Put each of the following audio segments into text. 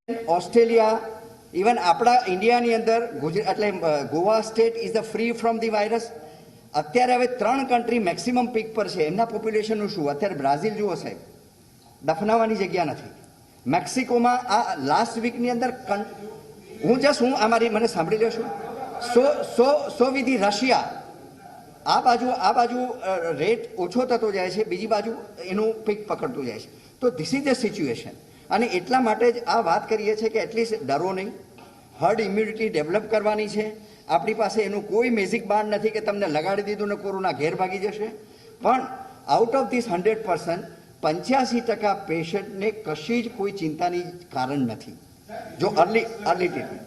Australia, even આપણા ઇન્ડિયાની અંદર ગુજરાત એટલે Goa state is the free from the virus. અત્યારે હવે 3 કન્ટ્રી મેક્સિમમ પીક પર છે. એમના પોપ્યુલેશનનું શું? અત્યારે બ્રાઝિલ જુઓ સાહેબ, દફનાવાની જગ્યા નથી. મેક્સિકોમાં આ લાસ્ટ વીકની અંદર હું અમારી મને સાંભળી લો છું, સો વિધી રશિયા આ બાજુ રેટ ઓછો થતો જાય છે, બીજી બાજુ એનું પીક પકડતું જાય છે. તો ધીસ ઇઝ ધ સિચ્યુએશન. અને એટલા માટે જ આ વાત કરીએ છીએ કે એટલીસ્ટ ડરો નહીં, હર્ડ ઇમ્યુનિટી ડેવલપ કરવાની છે. આપણી પાસે એનું કોઈ મેજિક બાણ નથી કે તમને લગાડી દીધું ને કોરોના ઘેર ભાગી જશે. પણ આઉટ ઓફ ધીસ 100% 85% પેશન્ટને કશી જ કોઈ ચિંતાની કારણ નથી જો અર્લી ટ્રીટમેન્ટ.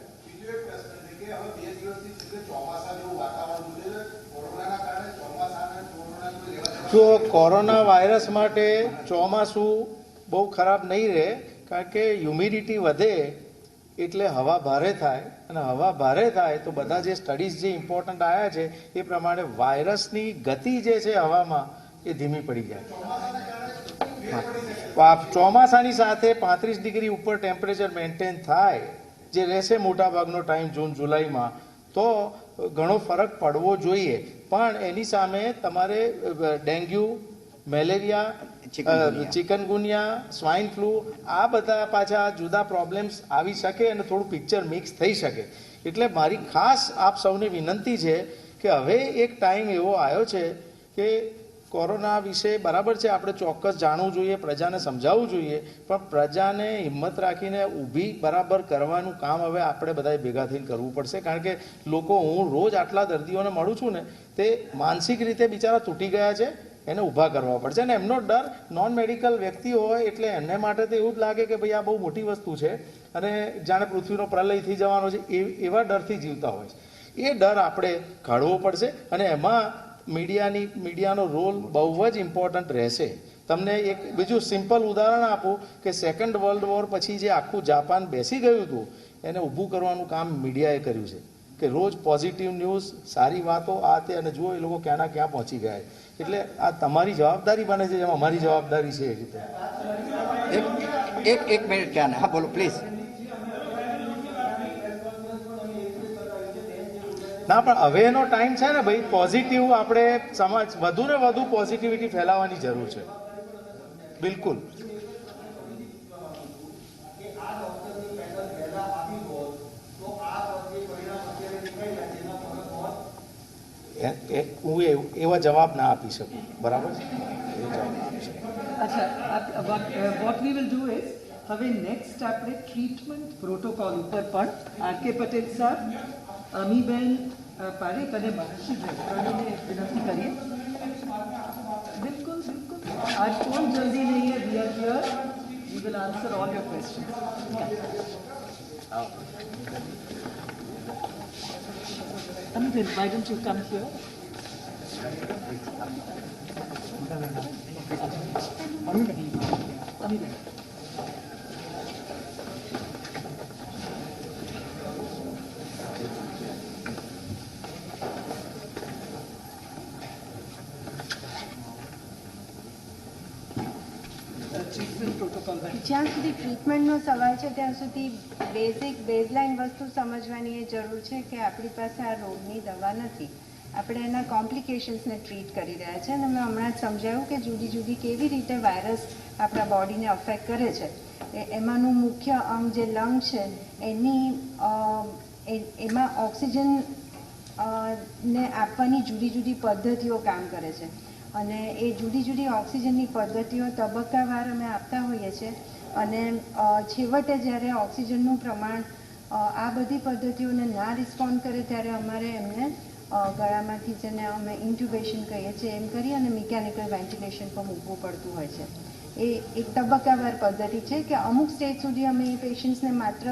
તો કોરોના વાયરસ માટે ચોમાસું બહુ ખરાબ નહીં રહે, કારણ કે હ્યુમિડિટી વધે એટલે હવા ભારે થાય, અને હવા ભારે થાય તો બધા જે સ્ટડીઝ જે ઇમ્પોર્ટન્ટ આવ્યા છે એ પ્રમાણે વાયરસની ગતિ જે છે હવામાં એ ધીમી પડી જાય. ચોમાસાની સાથે 35 ડિગ્રી ઉપર ટેમ્પરેચર મેન્ટેન થાય જે રહેશે મોટાભાગનો ટાઈમ જૂન જુલાઈમાં, તો ઘણો ફરક પડવો જોઈએ. પણ એની સામે તમારે dengue, malaria, chikungunya, swine flu આ બધા પાછા જુદા પ્રોબ્લેમ્સ આવી શકે અને થોડું પિક્ચર મિક્સ થઈ શકે. એટલે મારી ખાસ આપ સૌને વિનંતી છે કે હવે એક ટાઈમ એવો આવ્યો છે કે કોરોના વિશે બરાબર છે આપણે ચોક્કસ જાણવું જોઈએ, પ્રજાને સમજાવવું જોઈએ, પણ પ્રજાને હિંમત રાખીને ઊભી બરાબર કરવાનું કામ હવે આપણે બધાએ ભેગા થઈને કરવું પડશે. કારણ કે લોકો, હું રોજ આટલા દર્દીઓને મળું છું ને, તે માનસિક રીતે બિચારા તૂટી ગયા છે, એને ઊભા કરવા પડશે. અને એમનો ડર, નોન મેડિકલ વ્યક્તિ હોય એટલે એને માટે તો એવું જ લાગે કે ભાઈ આ બહુ મોટી વસ્તુ છે અને જાણે પૃથ્વીનો પ્રલય થઈ જવાનો છે એવા ડરથી જીવતા હોય છે. એ ડર આપણે કાઢવો પડશે અને એમાં મીડિયાનો રોલ બહુ જ ઇમ્પોર્ટન્ટ રહેશે. તમને એક બીજું સિમ્પલ ઉદાહરણ આપું કે સેકન્ડ વર્લ્ડ વોર પછી જે આખું જાપાન બેસી ગયું હતું એને ઊભું કરવાનું કામ મીડિયાએ કર્યું છે કે રોજ પોઝિટિવ ન્યૂઝ, સારી વાતો આ તે, અને જુઓ એ લોકો ક્યાંના ક્યાં પહોંચી ગયા. એટલે આ તમારી જવાબદારી બને છે, જેમ અમારી જવાબદારી છે એ રીતે. એક મિનિટ ક્યાં, હા બોલો પ્લીઝ. ના, પણ હવે એનો ટાઈમ છે ને ભાઈ, પોઝિટિવ આપણે સમાજ વધુ ને વધુ પોઝિટિવિટી ફેલાવવાની જરૂર છે. બિલકુલ. હું એવા જવાબ ના આપી શકું, બરાબર છે? અચ્છા, what we will do is, હવે નેક્સ્ટ આપણે ટ્રીટમેન્ટ પ્રોટોકોલ ઉપર પણ આર.કે. પટેલ સર, અમીબેન પારેખ અને મહર્ષિ જસરાણીને વિનંતી કરીએ. બિલકુલ બિલકુલ, આજ કોઈ જલ્દી નહીં है, we are here, we will answer all your question. Ameebin, why don't you come here? Ameebin. જ્યાં સુધી ટ્રીટમેન્ટનો સવાલ છે ત્યાં સુધી બેઝલાઇન વસ્તુ સમજવાની એ જરૂર છે કે આપણી પાસે આ રોગની દવા નથી, આપણે એના કોમ્પ્લિકેશન્સને ટ્રીટ કરી રહ્યા છે. અને મેં હમણાં જ સમજાવ્યું કે જુદી જુદી કેવી રીતે વાયરસ આપણા બોડીને અફેક્ટ કરે છે. એમાંનું મુખ્ય અંગ જે લંગ છે એમાં ઓક્સિજન ને આપવાની જુદી જુદી પદ્ધતિઓ કામ કરે છે. અને એ જુદી જુદી ઓક્સિજનની પદ્ધતિઓ તબક્કાવાર અમે આપતા હોઈએ છીએ. અને છેવટે જ્યારે ઓક્સિજનનું પ્રમાણ આ બધી પદ્ધતિઓને ના રિસ્પોન્ડ કરે ત્યારે અમારે એમને ગળામાંથી જેને અમે ઇન્ટ્યુબેશન કહીએ છીએ એમ કરી અને મિકેનિકલ વેન્ટિલેશન પર મૂકવું પડતું હોય છે. એ એક તબક્કાવાર પદ્ધતિ છે કે અમુક સ્ટેજ સુધી અમે એ પેશન્ટ્સને માત્ર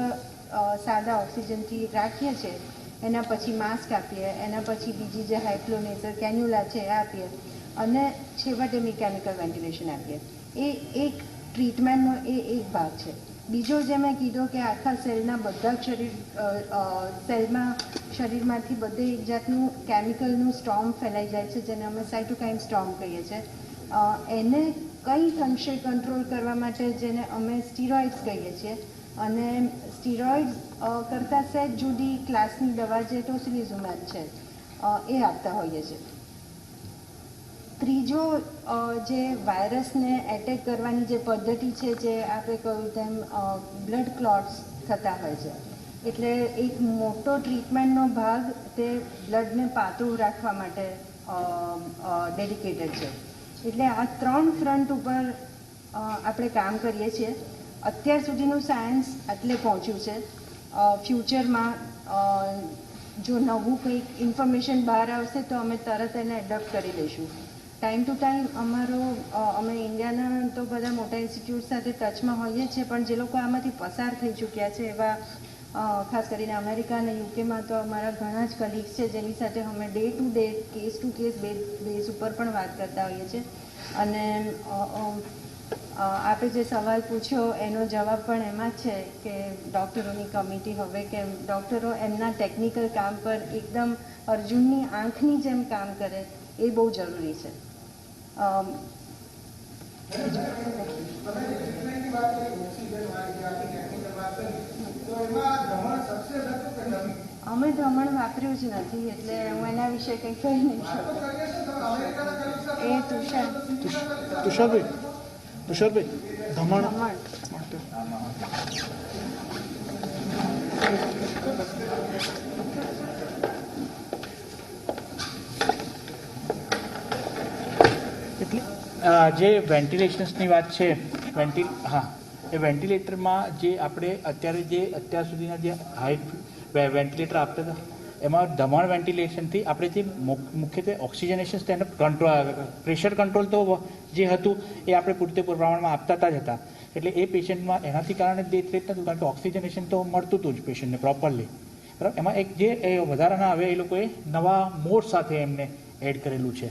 સાદા ઓક્સિજનથી રાખીએ છીએ, એના પછી માસ્ક આપીએ, એના પછી બીજી જે હાઇફ્લોનેઝર કેન્યુલા છે એ આપીએ અને છેવટે મિકેનિકલ વેન્ટિલેશન આપીએ. એ એક ટ્રીટમેન્ટનો એ એક ભાગ છે. બીજો જે મેં કીધો કે આખા સેલના બધા જ શરીરમાંથી બધે એક જાતનું કેમિકલનું સ્ટોર્મ ફેલાઈ જાય છે જેને અમે સાઇટોકાઇન સ્ટોર્મ કહીએ છીએ. એને કંઈક અંશે કંટ્રોલ કરવા માટે જેને અમે સ્ટીરોઇડ્સ કહીએ છીએ અને સ્ટીરોઇડ કરતાં સહેજ જુદી ક્લાસની દવા જે ટોસિલિઝુમેબ છે એ આપતા હોઈએ છીએ. ત્રીજો જે વાયરસને એટેક કરવાની જે પદ્ધતિ છે, જે આપણે કહ્યું તેમ બ્લડ ક્લોટ્સ થતા હોય છે, એટલે એક મોટો ટ્રીટમેન્ટનો ભાગ તે બ્લડને પાતળું રાખવા માટે ડેડિકેટેડ છે. એટલે આ 3 ફ્રન્ટ ઉપર આપણે કામ કરીએ છીએ. અત્યાર સુધીનું સાયન્સ આટલે પહોંચ્યું છે. ફ્યુચરમાં જો નવું કંઈક ઇન્ફોર્મેશન બહાર આવશે તો અમે તરત એને એડોપ્ટ કરી લઈશું. ટાઈમ ટુ ટાઈમ અમે ઇન્ડિયાના તો બધા મોટા ઇન્સ્ટિટ્યૂટ સાથે ટચમાં હોઈએ છીએ, પણ જે લોકો આમાંથી પસાર થઈ ચૂક્યા છે એવા ખાસ કરીને અમેરિકા અને યુકેમાં તો અમારા ઘણા જ કલીગ્સ છે, જેની સાથે અમે day to day case two case base ઉપર પણ વાત કરતા હોઈએ છીએ. અને આપે જે સવાલ પૂછ્યો એનો જવાબ પણ એમાં જ છે કે ડૉક્ટરોની કમિટી હવે કે ડૉક્ટરો એમના ટેકનિકલ કામ પર એકદમ અર્જુનની આંખની જેમ કામ કરે એ બહુ જરૂરી છે. અમે ધમણ વાપર્યું જ નથી, એટલે હું એના વિશે કંઈ કહી નહીં શકું. એ તુષારભાઈ ધમણ જે વેન્ટિલેશન્સની વાત છે, એ વેન્ટિલેટરમાં જે આપણે અત્યાર સુધીના જે વેન્ટિલેટર આપતા હતા એમાં ધમણ વેન્ટિલેશનથી આપણે જે મુખ્યત્વે ઓક્સિજનેશન તેને પ્રેશર કંટ્રોલ તો જે હતું એ આપણે પૂરતે પ્રમાણમાં આપતા જ હતા. એટલે એ પેશન્ટમાં એનાથી કારણે ડેથ રેટ નહોતું, કારણ કે ઓક્સિજનેશન તો મળતું હતું જ પેશન્ટને પ્રોપરલી. બરાબર. એમાં એક જે વધારાના હવે એ લોકોએ નવા મોડ સાથે એમને એડ કરેલું છે.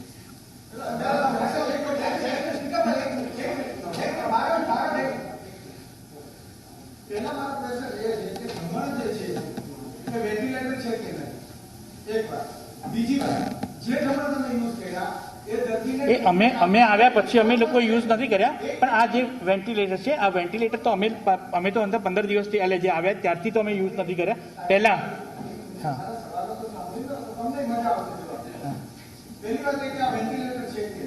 એ અમે આવ્યા પછી અમે લોકો યુઝ નથી કર્યા, પણ આ જે વેન્ટિલેટર છે, આ વેન્ટિલેટર તો અમે તો અંદર 15 દિવસથી એટલે જે આવ્યા ત્યારથી તો અમે યુઝ નથી કર્યા. પહેલા પહેલી વાત એ કે આ વેન્ટિલેટર છે કે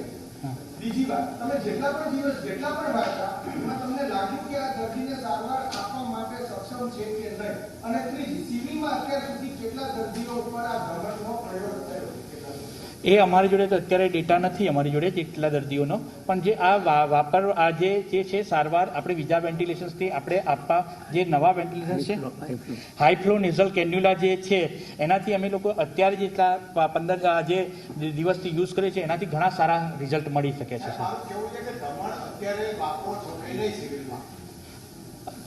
બીજી વાત તમે જેટલા પણ દિવસ જેટલા પણ વાંચ્યા એમાં તમને લાગ્યું કે આ દર્દીને સારવાર આપવા માટે સક્ષમ છે કે નહીં? અને ત્રીજી, સિવિલમાં અત્યાર સુધી કેટલા દર્દીઓ ઉપર આ ધમણનો પ્રયોગ થયો? એ અમારી જોડે તો અત્યારે ડેટા નથી અમારી જોડે જેટલા દર્દીઓનો, પણ જે આ જે છે સારવાર આપણે બીજા વેન્ટિલેશન્સથી આપણે આપવા જે નવા વેન્ટિલેશન છે, હાઈ ફ્લો નેઝલ કેન્યુલા જે છે એનાથી અમે લોકો અત્યારે જેટલા 15 જે દિવસથી યુઝ કરીએ છીએ એનાથી ઘણા સારા રિઝલ્ટ મળી શકે છે.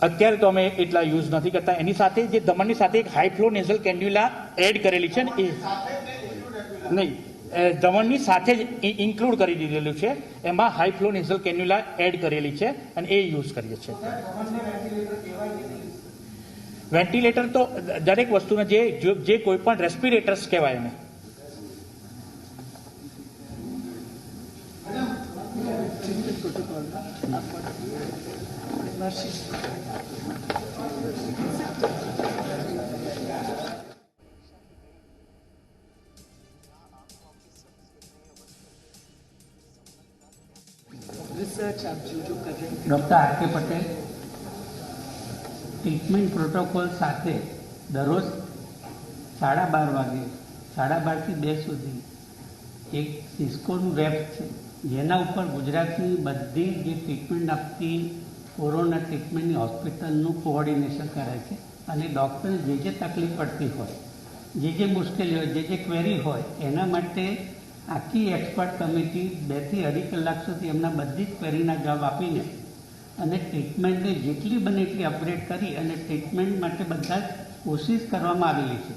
અત્યારે તો અમે એટલા યુઝ નથી કરતા. એની સાથે જે દમણની સાથે એક high flow nasal cannula add કરેલી છે ને એ નહીં, દમણની સાથે જ ઇન્ક્લુડ કરી દીધેલું છે. એમાં high flow nasal cannula add કરેલી છે અને એ યુઝ કરીએ છીએ. વેન્ટિલેટર તો દરેક વસ્તુના જે કોઈ પણ રેસ્પિરેટર્સ કહેવાય એને. Doctor R K Patel treatment protocol સાથે દરરોજ 12:30 વાગે 12:30 થી 2 સુધી એક સિસ્કોનું રેપ છે, જેના ઉપર ગુજરાતની બધી જે ટ્રીટમેન્ટ આપતી કોરોના ટ્રીટમેન્ટની હોસ્પિટલનું કોઓર્ડિનેશન કરે છે. અને ડૉક્ટરને જે તકલીફ પડતી હોય, જે મુશ્કેલી હોય, જે ક્વેરી હોય, એના માટે આખી એક્સપર્ટ કમિટી 2 થી 2.5 કલાક સુધી એમના બધી જ ક્વેરીના જવાબ આપીને અને ટ્રીટમેન્ટને જેટલી બને એટલી અપગ્રેડ કરી અને ટ્રીટમેન્ટ માટે બધા જ કોશિશ કરવામાં આવેલી છે.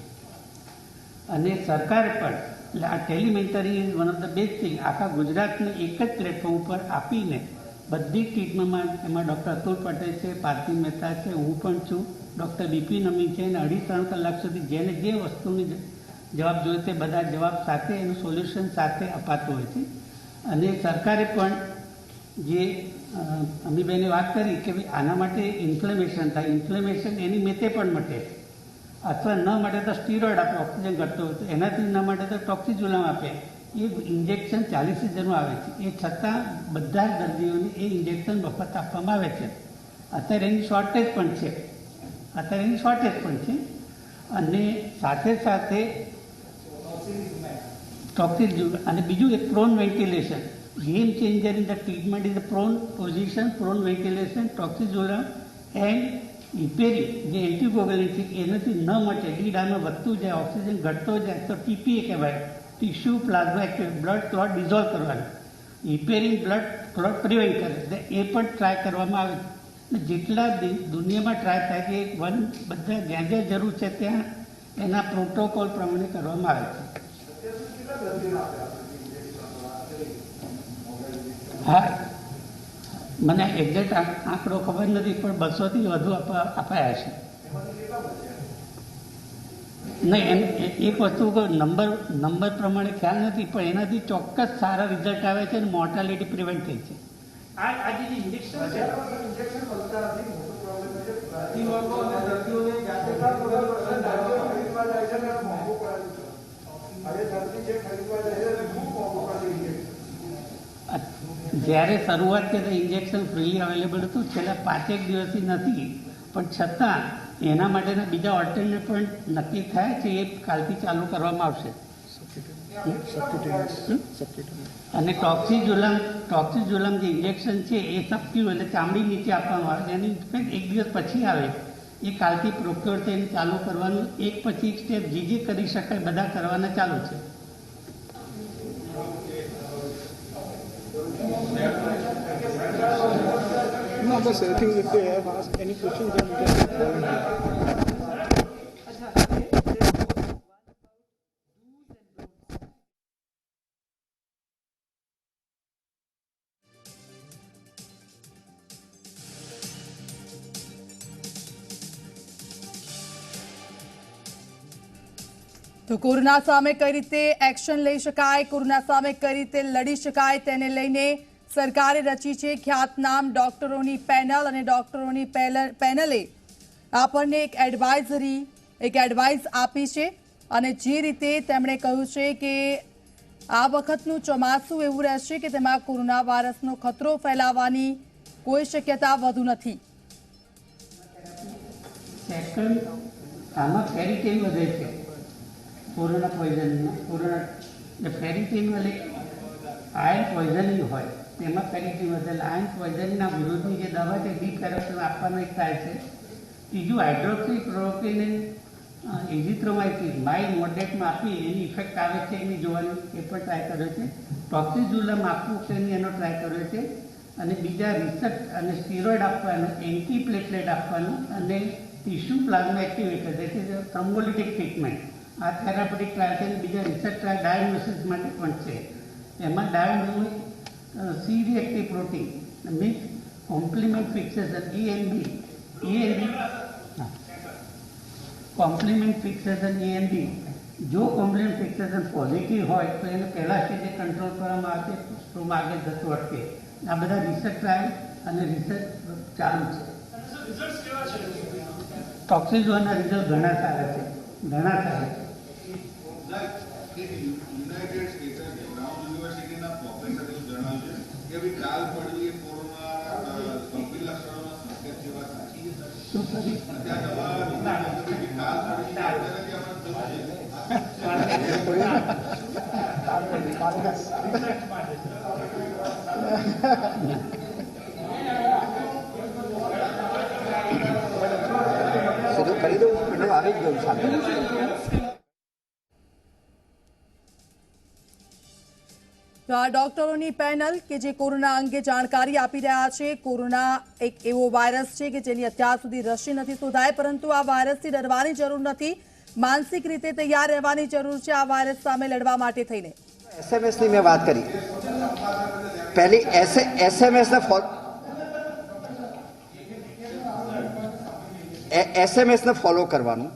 અને સરકારે પણ એટલે આ ટેલિમેન્ટરી is one of the best thing આખા ગુજરાતને એક જ પ્લેટફોર્મ ઉપર આપીને બધી ટ્રીટમેન્ટમાં એમાં ડૉક્ટર અતુલ પટેલ છે, પાર્થિવ મહેતા છે, હું પણ છું, ડૉક્ટર બિપિન અમી છે, અને 2.5-3 કલાક સુધી જેને જે વસ્તુની જવાબ જોઈએ તે બધા જવાબ સાથે એનું સોલ્યુશન સાથે અપાતું હોય છે. અને સરકારે પણ જે અમીબેને વાત કરી કે ભાઈ આના માટે ઇન્ફ્લેમેશન થાય, ઇન્ફ્લેમેશન એની મેતે પણ મટે, અથવા ન માટે તો સ્ટીરોઇડ આપે, ઓક્સિજન ઘટતો હોય તો એનાથી ન માટે તો ટોક્સિઝોલામ આપે. એ ઇન્જેક્શન 40 સિઝનમાં આવે છે. એ છતાં બધા જ દર્દીઓને એ ઇન્જેક્શન મફત આપવામાં આવે છે. અત્યારે એની શોર્ટેજ પણ છે. અને સાથે સાથે ટોક્સિઝોલામ અને બીજું એક prone ventilation, game changer in the treatment is the prone position, prone ventilation, toxozolam and heparin જે એન્ટીકોગ્યુલેન્ટ છે એનાથી ન મટે, ડીડામાં વધતું જાય, ઓક્સિજન ઘટતો જાય તો ટીપીએ કહેવાય, tissue plasma active, blood clot dissolve કરવાનું. હિપેરિન બ્લડ ક્લોટ પ્રિવેન્ટ કરે એટલે એ પણ ટ્રાય કરવામાં આવે છે. જેટલા દુનિયામાં ટ્રાય થાય છે બધા જ્યાં જ્યાં જરૂર છે ત્યાં એના પ્રોટોકોલ પ્રમાણે કરવામાં આવે છે. હા, મને એક્ઝેક્ટ આંકડો ખબર નથી પણ 200થી વધુ અપાયા છે. નહીં, એક વસ્તુ નંબર પ્રમાણે ખ્યાલ નથી પણ એનાથી ચોક્કસ સારા રિઝલ્ટ આવે છે અને મોર્ટાલિટી પ્રિવેન્ટ થઈ છે. આ જે ઇન્જેક્શન છે ઇન્જેક્શન મળતા નથી, મોટો પ્રોબ્લેમ છે. દર્દીઓ અને દર્દીઓને જાતે ખરીદવા જાય છે ને મોંઘું પડે છે. હવે દર્દી જે ખરીદવા જાય છે ખૂબ મોંઘું પડે છે. જ્યારે શરૂઆત છે તો ઇન્જેક્શન ફ્રીલી અવેલેબલ હતું, છેલ્લા 5 દિવસથી નથી, પણ છતાં એના માટેના બીજા ઓલ્ટરનેટ પણ નક્કી થયા છે. એ કાલથી ચાલુ કરવામાં આવશે. અને ટોક્સિઝોલામ જે ઇન્જેક્શન છે એ સબક્યુ એટલે ચામડી નીચે આપવામાં આવે, એની ઇફેક્ટ 1 દિવસ પછી આવે. એ કાલથી પ્રોક્યોર થઈને ચાલુ કરવાનું, એક પછી એક સ્ટેપ જે કરી શકાય બધા કરવાના ચાલુ છે. No, but I think if they have asked any questions, then we can go ahead. તો કોરોના સામે કઈ રીતે એક્શન લઈ શકાય, કોરોના સામે કઈ રીતે લડી શકાય તેને લઈને સરકારે રચી છે ખ્યાતનામ ડોક્ટરોની પેનલ, અને ડોક્ટરોની પેનલે આપણને એક એડવાઇસ આપી છે. અને જે રીતે તેમણે કહ્યું છે કે આ વખતનું ચોમાસું એવું રહેશે કે તેમાં કોરોના વાયરસનો ખતરો ફેલાવાની કોઈ શક્યતા વધુ નથી. સેકન્ડ, આમાં ફેરીટેન વધે છે કોરોના પોઈઝનમાં. ફેરીટેન એટલે આયર્ન પોઈઝનિંગ હોય તેમાં ફેરીટેન વધે. આયર્ન પોઈઝનિંગના વિરોધની જે દવા છે ડીફેરેક્શન આપવાનો એક થાય છે. ત્રીજું, હાઇડ્રોક્સી ક્લોરોક્વિન એઝિથ્રોમાઇસિન માઇલ્ડ મોડરેટમાં આપી એની ઇફેક્ટ આવે છે એની જોવાની એ પણ ટ્રાય કર્યો છે. ટોક્સિઝોલામ આપવું કે નહીં એનો ટ્રાય કર્યો છે. અને બીજા રિસર્ચ અને સ્ટીરોઇડ આપવાનું, એન્ટી પ્લેટલેટ આપવાનું અને tissue plasma activator that is thrombolytic treatment. આ થેરાપેટિક ટ્રાયલ છે. બીજા રિસર્ચ ટ્રાયલ ડાયગ્નોસિસ માટે પણ છે. એમાં diagnosis C reactive protein means complement fixation complement fixation EMB. જો કોમ્પ્લિમેન્ટ ફિક્સેશન પોઝિટિવ હોય તો એને પહેલા સ્ટેજે કંટ્રોલ કરવામાં આવે, સ્ટ્રોમાં આગળ જતું અટકે. આ બધા રિસર્ચ ટ્રાયલ અને રિસર્ચ ચાલુ છે. ટોક્સિઝોના રિઝલ્ટ ઘણા સારા છે. યુનાઇટેડ સ્ટેટ્સ બ્રાઉન યુનિવર્સિટીના પ્રોફેસરે જણાવ્યું છે કે કાલ પડવી કોરોના ગંભીર લક્ષણોના સંકેત જેવા સાચી છે. ત્યાં દવા કાલ પડવી સીધું કરી દઉં, એટલે આવી જ ગયું સામે. તો આ ડોક્ટરોની પેનલ કે જે કોરોના અંગે જાણકારી આપી રહ્યા છે. કોરોના એક એવો વાયરસ છે કે જેની અત્યાર સુધી રસી નથી શોધાય, પરંતુ આ વાયરસથી ડરવાની જરૂર નથી, માનસિક રીતે તૈયાર રહેવાની જરૂર છે આ વાયરસ સામે લડવા માટે થઈને. એસએમએસની મેં વાત કરી, પહેલી એસએમએસને ફોલો કરવાનું.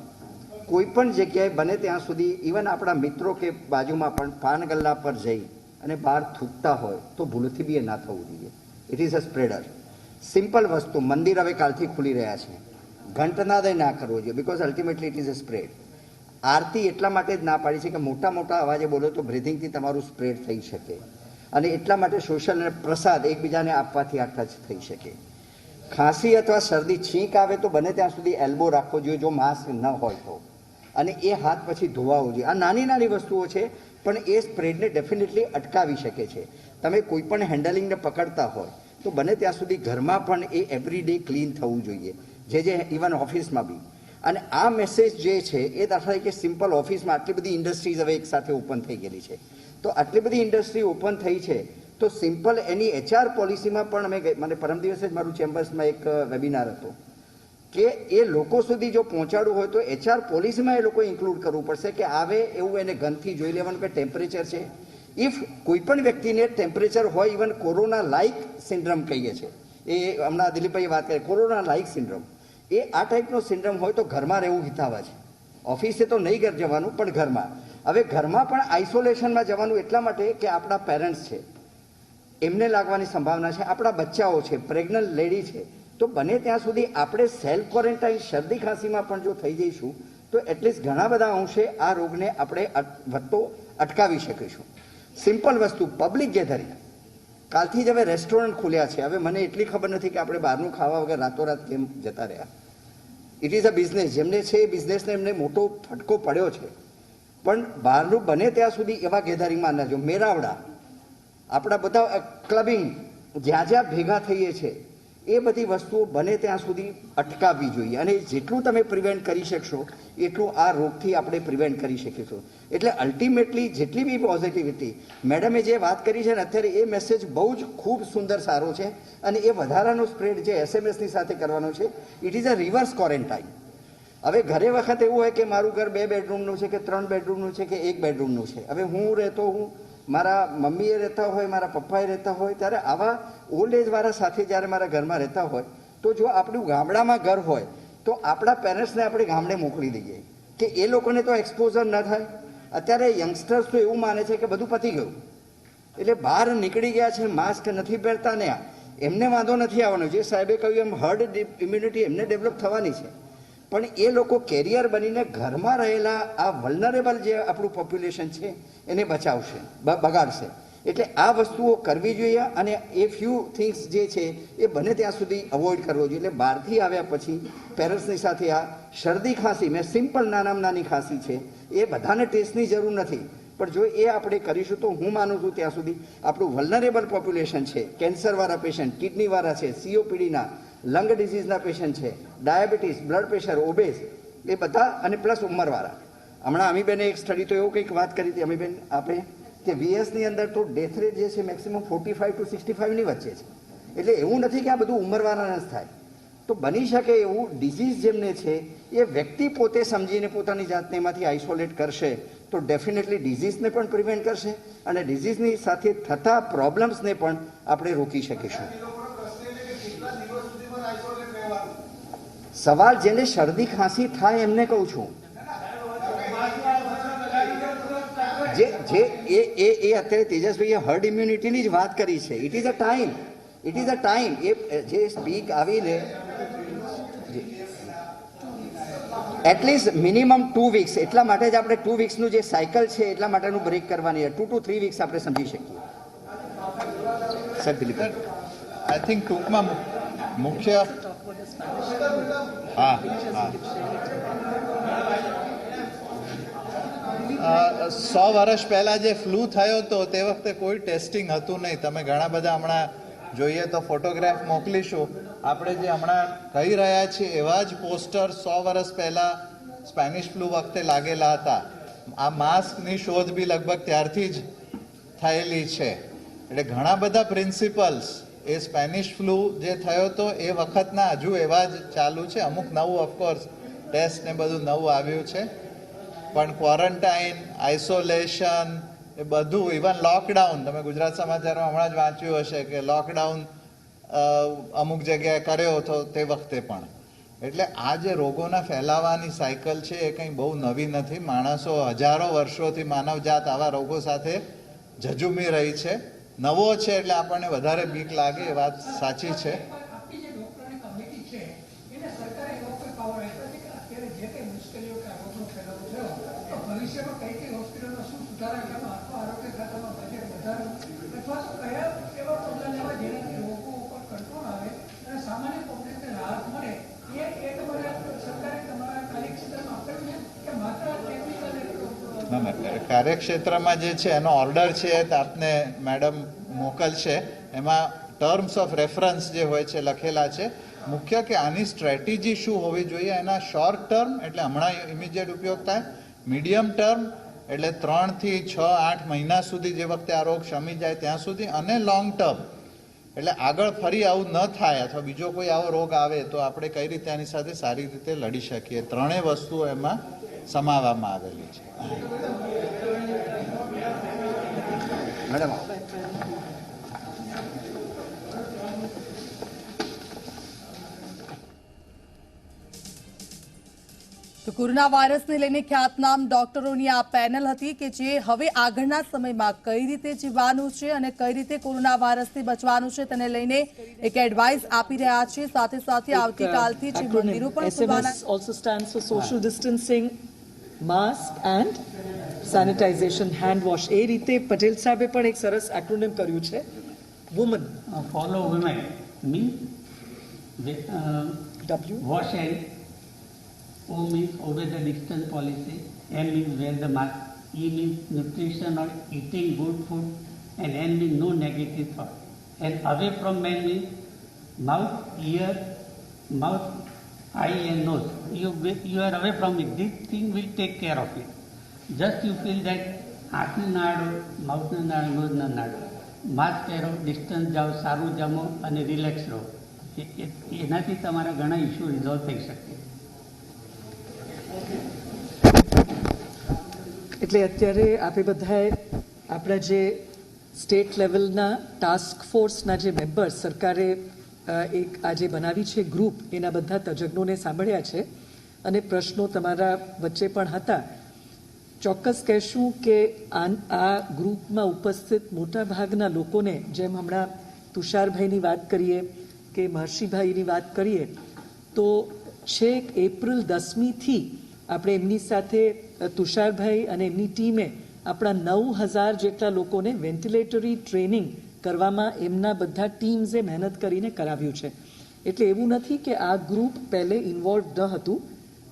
કોઈ પણ જગ્યાએ બને ત્યાં સુધી, ઇવન આપણા મિત્રો કે બાજુમાં પણ પાન ગલ્લા પર જઈ અને બહાર થૂકતા હોય તો ભૂલથી બી એ ના થવું જોઈએ. It is a spreader. Simple વસ્તુ, મંદિર હવે કાલથી ખુલી રહ્યા છે, ઘંટનાદય ના કરવો જોઈએ, because ultimately it is a spread. Aarti એટલા માટે જ ના પાડી છે કે મોટા મોટા અવાજે બોલો તો બ્રિધિંગથી તમારું સ્પ્રેડ થઈ શકે, અને એટલા માટે સોશિયલ અને પ્રસાદ એકબીજાને આપવાથી આ ટચ થઈ શકે. ખાંસી અથવા શરદી છીંક આવે તો બને ત્યાં સુધી એલ્બો રાખવો જોઈએ જો માસ્ક ન હોય તો, અને એ હાથ પછી ધોવાવો જોઈએ. આ નાની નાની વસ્તુઓ છે, પણ એ સ્પ્રેડને ડેફિનેટલી અટકાવી શકે છે. તમે કોઈ પણ હેન્ડલિંગને પકડતા હોય તો બને ત્યાં સુધી ઘરમાં પણ એ એવરી ડે ક્લીન થવું જોઈએ, જે ઇવન ઓફિસમાં બી. અને આ મેસેજ જે છે એ દાખલા તરીકે સિમ્પલ ઓફિસમાં આટલી બધી ઇન્ડસ્ટ્રીઝ હવે એકસાથે ઓપન થઈ ગયેલી છે, તો આટલી બધી ઇન્ડસ્ટ્રી ઓપન થઈ છે તો સિમ્પલ એની HR પોલિસીમાં પણ મને પરમ દિવસે જ મારું ચેમ્બર્સમાં એક વેબિનાર હતો કે એ લોકો સુધી જો પહોંચાડવું હોય તો HR પોલિસીમાં એ લોકો ઇન્ક્લુડ કરવું પડશે કે આવે એવું એને ગનથી જોઈ લેવાનું કે ટેમ્પરેચર છે. ઇફ કોઈ પણ વ્યક્તિને ટેમ્પરેચર હોય, ઇવન કોરોના લાઇક સિન્ડ્રમ કહીએ છીએ, એ હમણાં દિલીપભાઈ વાત કરી કોરોના લાઇક સિન્ડ્રમ, એ આ ટાઈપનો સિન્ડ્રમ હોય તો ઘરમાં રહેવું હિતાવહ છે. ઓફિસે તો નહીં ઘર જવાનું, પણ ઘરમાં. હવે ઘરમાં પણ આઇસોલેશનમાં જવાનું એટલા માટે કે આપણા પેરેન્ટ્સ છે, એમને લાગવાની સંભાવના છે, આપણા બચ્ચાઓ છે, પ્રેગ્નન્ટ લેડી છે, તો બને ત્યાં સુધી આપણે સેલ્ફ ક્વોરન્ટાઇન શરદી ખાંસીમાં પણ જો થઈ જઈશું તો એટલીસ્ટ ઘણા બધા અંશે આ રોગને આપણે વધતો અટકાવી શકીશું. સિમ્પલ વસ્તુ, પબ્લિક ગેધરિંગ. કાલથી જ હવે રેસ્ટોરન્ટ ખુલ્યા છે. હવે મને એટલી ખબર નથી કે આપણે બહારનું ખાવા વગર રાતોરાત કેમ જતા રહ્યા. ઇટ ઇઝ અ બિઝનેસ, જેમને છે એ બિઝનેસને એમને મોટો ફટકો પડ્યો છે, પણ બહારનું બને ત્યાં સુધી એવા ગેધરિંગમાં ના જો. મેળાવડા, આપણા બધા ક્લબિંગ, જ્યાં જ્યાં ભેગા થઈએ છીએ, એ બધી વસ્તુઓ બને ત્યાં સુધી અટકાવવી જોઈએ, અને જેટલું તમે પ્રિવેન્ટ કરી શકશો એટલું આ રોગથી આપણે પ્રિવેન્ટ કરી શકીશું. એટલે અલ્ટિમેટલી જેટલી બી પોઝિટિવિટી મેડમે જે વાત કરી છે ને અત્યારે, એ મેસેજ બહુ જ ખૂબ સુંદર સારો છે, અને એ વધારાનો સ્પ્રેડ જે SMS ની સાથે કરવાનો છે, it is a reverse quarantine. હવે ઘરે વખત એવું હોય કે મારું ઘર 2 બેડરૂમનું છે કે 3 બેડરૂમનું છે કે 1 બેડરૂમનું છે. હવે હું મારા મમ્મીએ રહેતા હોય, મારા પપ્પાએ રહેતા હોય, ત્યારે આવા ઓલ્ડ એજ વાળા સાથે જ્યારે મારા ઘરમાં રહેતા હોય તો જો આપણું ગામડામાં ઘર હોય તો આપણા પેરેન્ટ્સને આપણે ગામડે મોકલી દઈએ કે એ લોકોને તો એક્સપોઝર ન થાય. અત્યારે યંગસ્ટર્સ તો એવું માને છે કે બધું પતી ગયું, એટલે બહાર નીકળી ગયા છે, માસ્ક નથી પહેરતા ને એમને વાંધો નથી આવવાનો. જે સાહેબે કહ્યું એમ હર્ડ ઇમ્યુનિટી એમને ડેવલપ થવાની છે, પણ એ લોકો કેરિયર બનીને ઘરમાં રહેલા આ વલ્નરેબલ જે આપણું પોપ્યુલેશન છે એને બચાવશે, બગાડશે. એટલે આ વસ્તુઓ કરવી જોઈએ, અને એ ફ્યુ થિંગ્સ જે છે એ બને ત્યાં સુધી અવોઇડ કરવો જોઈએ. એટલે બહારથી આવ્યા પછી પેરેન્ટ્સની સાથે આ શરદી ખાંસી, મેં સિમ્પલ નાનામાં નાની ખાંસી છે, એ બધાને ટેસ્ટની જરૂર નથી, પણ જો એ આપણે કરીશું તો હું માનું છું ત્યાં સુધી આપણું વલ્નરેબલ પોપ્યુલેશન છે, કેન્સરવાળા પેશન્ટ, કિડનીવાળા છે, COPDના, લંગ ડિઝીઝના પેશન્ટ છે, ડાયાબિટીસ, બ્લડ પ્રેશર, ઓબેસ, એ બધા, અને પ્લસ ઉંમરવાળા. હમણાં અમીબેને એક સ્ટડી તો એવું કંઈક વાત કરી હતી અમીબેન આપણે કે VSની અંદર તો ડેથ રેટ જે છે મેક્સિમમ 45 to 65ની વચ્ચે છે. એટલે એવું નથી કે આ બધું ઉંમરવાળાને જ થાય. તો બની શકે એવું ડિઝીઝ જેમને છે એ વ્યક્તિ પોતે સમજીને પોતાની જાતને એમાંથી આઇસોલેટ કરશે તો ડેફિનેટલી ડિઝીઝને પણ પ્રિવેન્ટ કરશે, અને ડિઝીઝની સાથે થતા પ્રોબ્લેમ્સને પણ આપણે રોકી શકીશું. સવાલ જેને શરદી ખાંસી થાય એમને કહું છું, જે અત્યારે તેજસભાઈએ હર્ડ ઇમ્યુનિટીની જ વાત કરી છે. ઇટ ઇઝ અ ટાઈમ, એ જે સ્પીક આવીને એટલીસ્ટ મિનિમમ 2 વીક્સ, એટલા માટે જ આપણે 2 વીક્સનું જે સાયકલ છે એટલા માટેનું બ્રેક કરવાની 2 to 3 વીક્સ આપણે સમજી શકીએ. સર દિલીપ, આઈ થિંક ટૂંકમાં મુખ્ય હા 100 વર્ષ પહેલા જે ફ્લૂ થયો હતો તે વખતે કોઈ ટેસ્ટિંગ હતું નહીં. તમે ઘણા બધા હમણાં જોઈએ તો ફોટોગ્રાફ મોકલીશું. આપણે જે હમણાં કહી રહ્યા છીએ એવા જ પોસ્ટર 100 વર્ષ પહેલા સ્પેનિશ ફ્લૂ વખતે લાગેલા હતા. આ માસ્કની શોધ બી લગભગ ત્યારથી જ થયેલી છે. એટલે ઘણા બધા પ્રિન્સિપલ્સ એ સ્પેનિશ ફ્લૂ જે થયો હતો એ વખતના હજુ એવા જ ચાલુ છે. અમુક નવું ઓફકોર્સ ટેસ્ટ ને બધું નવું આવ્યું છે, પણ ક્વોરન્ટાઇન, આઇસોલેશન, એ બધું, ઇવન લોકડાઉન, તમે ગુજરાત સમાચારમાં હમણાં જ વાંચ્યું હશે કે લોકડાઉન અમુક જગ્યાએ કર્યો હતો તે વખતે પણ. એટલે આ જે રોગોના ફેલાવાની સાયકલ છે એ કંઈ બહુ નવી નથી. માણસો હજારો વર્ષોથી માનવજાત આવા રોગો સાથે ઝઝૂમી રહી છે. નવો છે એટલે આપણને વધારે બીક લાગે, એ વાત સાચી છે. આપણી જે ડોક્ટરની કમિટી છે એને સરકારે એવો કોઈ પાવર આપ્યો છે કે અત્યારે જે કંઈ મુશ્કેલીઓ કે આરોપનો ફેલાવો થયો તો ભવિષ્યમાં કઈ હોસ્પિટલમાં શું સુધારા કરવા અથવા આરોગ્ય ખાતામાં બજેટ વધારવું અથવા તો કયા એવા પગલાં લેવા જેનાથી રોગો ઉપર કંટ્રોલ આવે અને સામાન્ય પબ્લિકને રાહત મળે એ તમારે સરકારે તમારા કાર્યક્ષેત્રમાં આપેલું છે કે માત્ર ટેકનિકલ કાર્યક્ષેત્રમાં જે છે એનો ઓર્ડર છે એ આપને મેડમ મોકલશે. એમાં ટર્મ્સ ઓફ રેફરન્સ જે હોય છે લખેલા છે. મુખ્ય કે આની સ્ટ્રેટેજી શું હોવી જોઈએ, એના શોર્ટ ટર્મ એટલે હમણાં ઇમિડિયેટ ઉપયોગ થાય, મીડિયમ ટર્મ એટલે 3 થી 6 8 મહિના સુધી જે વખતે આ રોગ શમી જાય ત્યાં સુધી, અને લોંગ ટર્મ એટલે આગળ ફરી આવું ન થાય અથવા બીજો કોઈ આવો રોગ આવે તો આપણે કઈ રીતે આની સાથે સારી રીતે લડી શકીએ. ત્રણેય વસ્તુઓ એમાં સમાવવામાં આવેલી છે. મેડમ તો કોરોના વાયરસને લઈને ખ્યાતનામ ડોક્ટરોની આ પેનલ હતી કે જે હવે આગળના સમયમાં કઈ રીતે જીવવાનું છે અને કઈ રીતે કોરોના વાયરસથી બચવાનું છે તેને લઈને એક એડવાઇસ આપી રહ્યા છે. સાથે સાથે આવતીકાલથી જે મંદિરો પણ ખુલવાના SMS also stands for social distancing, mask and sanitization, hand wash. એ રીતે પટેલ સાહેબે પણ એક સરસ એક્રોનિમ કર્યું છે, woman. Follow women means W. wash hand. O means obey the distance policy. M means wear the mask. E means nutrition or eating good food. And N means no negative thought. And away from man means mouth, ear, mouth, eye and nose. You are away from it. This thing will take care of it. Just you feel that હાથને નાડો, માઉથને નાડો, નોઝને નાડો, mask પહેરો, distance જાઓ, સારું જમો અને relax રહો. એનાથી તમારા ઘણા ઇસ્યુ રિઝોલ્વ થઈ શકે. એટલે અત્યારે આપણે બધાએ આપણા જે સ્ટેટ લેવલના ટાસ્ક ફોર્સના જે મેમ્બર્સ સરકારે એક આજે બનાવી છે ગ્રુપ, એના બધા તજજ્ઞોને સાંભળ્યા છે અને પ્રશ્નો તમારા વચ્ચે પણ હતા. ચોક્કસ કહેશું કે આ ગ્રુપમાં ઉપસ્થિત મોટા ભાગના લોકોને, જેમ હમણાં તુષારભાઈની વાત કરીએ કે મહર્ષિભાઈની વાત કરીએ, તો છેક એપ્રિલ 10મીથી આપણે એમની સાથે તુષારભાઈ અને એમની ટીમે આપણા 9000 જેટલા લોકોને વેન્ટિલેટરી ટ્રેનિંગ કરવામાં એમના બધા ટીમ્સે મહેનત કરીને કરાવ્યું છે. એટલે એવું નથી કે આ ગ્રુપ પહેલે ઇન્વોલ્વ ન હતું.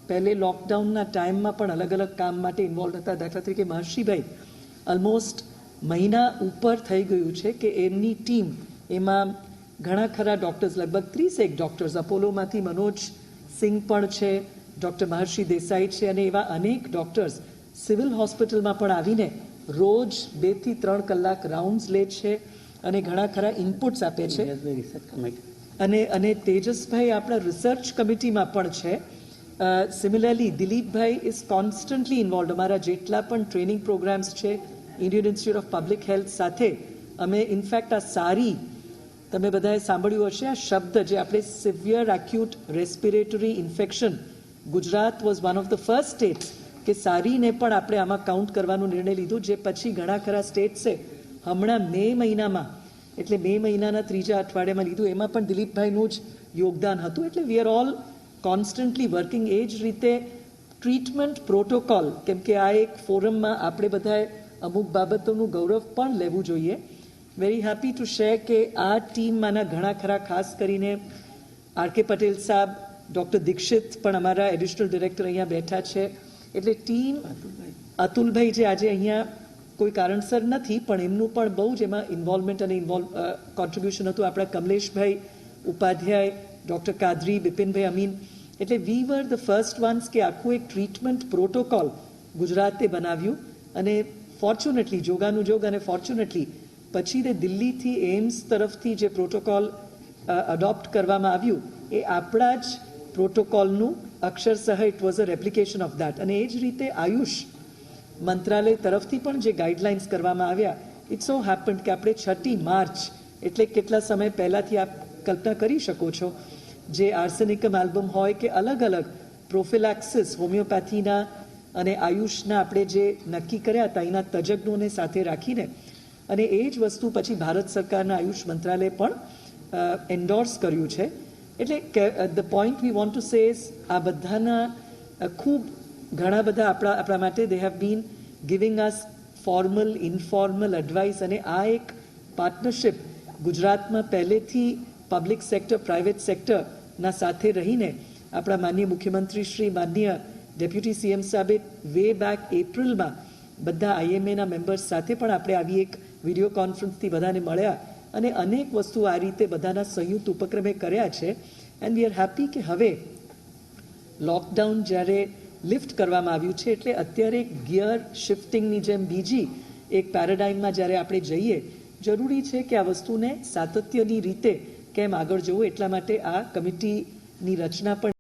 પહેલે લોકડાઉનના ટાઈમમાં પણ અલગ અલગ કામ માટે ઇન્વોલ્વ હતા. દાખલા તરીકે મહર્ષિભાઈ ઓલમોસ્ટ મહિના ઉપર થઈ ગયું છે કે એમની ટીમ, એમાં ઘણા ખરા ડૉક્ટર્સ, લગભગ 30 ડૉક્ટર્સ, અપોલોમાંથી મનોજ સિંહ પણ છે, ડૉક્ટર મહર્ષિ દેસાઈ છે અને એવા અનેક ડૉક્ટર્સ સિવિલ હોસ્પિટલમાં પણ આવીને રોજ 2 થી 3 કલાક રાઉન્ડ્સ લે છે અને ઘણા ખરા ઇનપુટ્સ આપે છે. અને તેજસભાઈ આપણા રિસર્ચ કમિટીમાં પણ છે. Similarly Dilipbhai is constantly involve. અમારા જેટલા પણ ટ્રેનિંગ પ્રોગ્રામ્સ છે Indian institute of public health સાથે, અમે ઇનફેક્ટ આ સારી, તમે બધાએ સાંભળ્યું હશે આ શબ્દ, જે આપણે severe acute respiratory infection, Gujarat was one of the first states કે સારીને પણ આપણે આમાં કાઉન્ટ કરવાનો નિર્ણય લીધો, જે પછી ઘણા ખરા સ્ટેટ્સે હમણાં મે મહિનામાં, એટલે મે મહિનાના 3જા અઠવાડિયામાં લીધું. એમાં પણ દિલીપભાઈનું જ યોગદાન હતું. એટલે we are all constantly working. એ જ રીતે ટ્રીટમેન્ટ પ્રોટોકોલ, કેમ કે આ એક ફોરમમાં આપણે બધાએ અમુક બાબતોનું ગૌરવ પણ લેવું જોઈએ. વેરી હેપી ટુ શેર કે આ ટીમમાંના ઘણા ખરા, ખાસ કરીને આર.કે. પટેલ સાહેબ, ડૉક્ટર દીક્ષિત પણ અમારા એડિશનલ ડિરેક્ટર અહીંયા બેઠા છે. એટલે ટીમ, અતુલભાઈ જે આજે અહીંયા કોઈ કારણસર નથી, પણ એમનું પણ બહુ જ એમાં ઇન્વોલ્વમેન્ટ અને કોન્ટ્રીબ્યુશન હતું. આપણા કમલેશભાઈ ઉપાધ્યાય, ડૉક્ટર કાદરી, બિપિનભાઈ અમીન. એટલે વી વર ધ ફર્સ્ટ વન્સ કે આખું એક ટ્રીટમેન્ટ પ્રોટોકોલ ગુજરાતે બનાવ્યું. અને ફોર્ચ્યુનેટલી, જોગાનું જોગ અને ફોર્ચ્યુનેટલી પછી તે દિલ્હીથી એમ્સ તરફથી જે પ્રોટોકોલ અડોપ્ટ કરવામાં આવ્યું, એ આપણા જ પ્રોટોકોલનું અક્ષરશઃ it was a replication of that. અને એ જ રીતે આયુષ મંત્રાલય તરફથી પણ જે ગાઈડલાઇન્સ કરવામાં આવ્યા, ઇટ સો હેપન્ડ કે આપણે 6 માર્ચ, એટલે કેટલા સમય પહેલાંથી આપ કલ્પના કરી શકો છો, જે આર્સેનિકમ આલ્બમ હોય કે અલગ અલગ પ્રોફિલેક્સિસ હોમિયોપેથીના અને આયુષના આપણે જે નક્કી કર્યા હતા, એના તજજ્ઞોને સાથે રાખીને અને એ જ વસ્તુ પછી ભારત સરકારના આયુષ મંત્રાલય પણ એન્ડોર્સ કર્યું છે. એટલે the point we want to say is આ બધાના ખૂબ ઘણા બધા આપણા માટે they have been giving us formal informal advice, અને આ એક પાર્ટનરશિપ ગુજરાતમાં પહેલેથી પબ્લિક સેક્ટર પ્રાઇવેટ સેક્ટરના સાથે રહીને આપણા માનનીય મુખ્યમંત્રી શ્રી માનનીય ડેપ્યુટી સીએમ સાહેબે વે બેક એપ્રિલમાં બધા આઈએમએના મેમ્બર્સ સાથે પણ આપણે આવી એક વિડીયો કોન્ફરન્સથી બધાને મળ્યા અને અનેક વસ્તુ આ રીતે બધાના સંયુક્ત ઉપક્રમે કર્યા છે. એન્ડ વી આર હેપી કે હવે લોકડાઉન જ્યારે લિફ્ટ કરવામાં આવ્યું છે એટલે અત્યારે ગિયર શિફ્ટિંગની જેમ બીજી એક પેરાડાઇમમાં જ્યારે આપણે જઈએ, જરૂરી છે કે આ વસ્તુને સાતત્યની રીતે કેમ આગળ જવું, એટલા માટે આ કમિટીની રચના પણ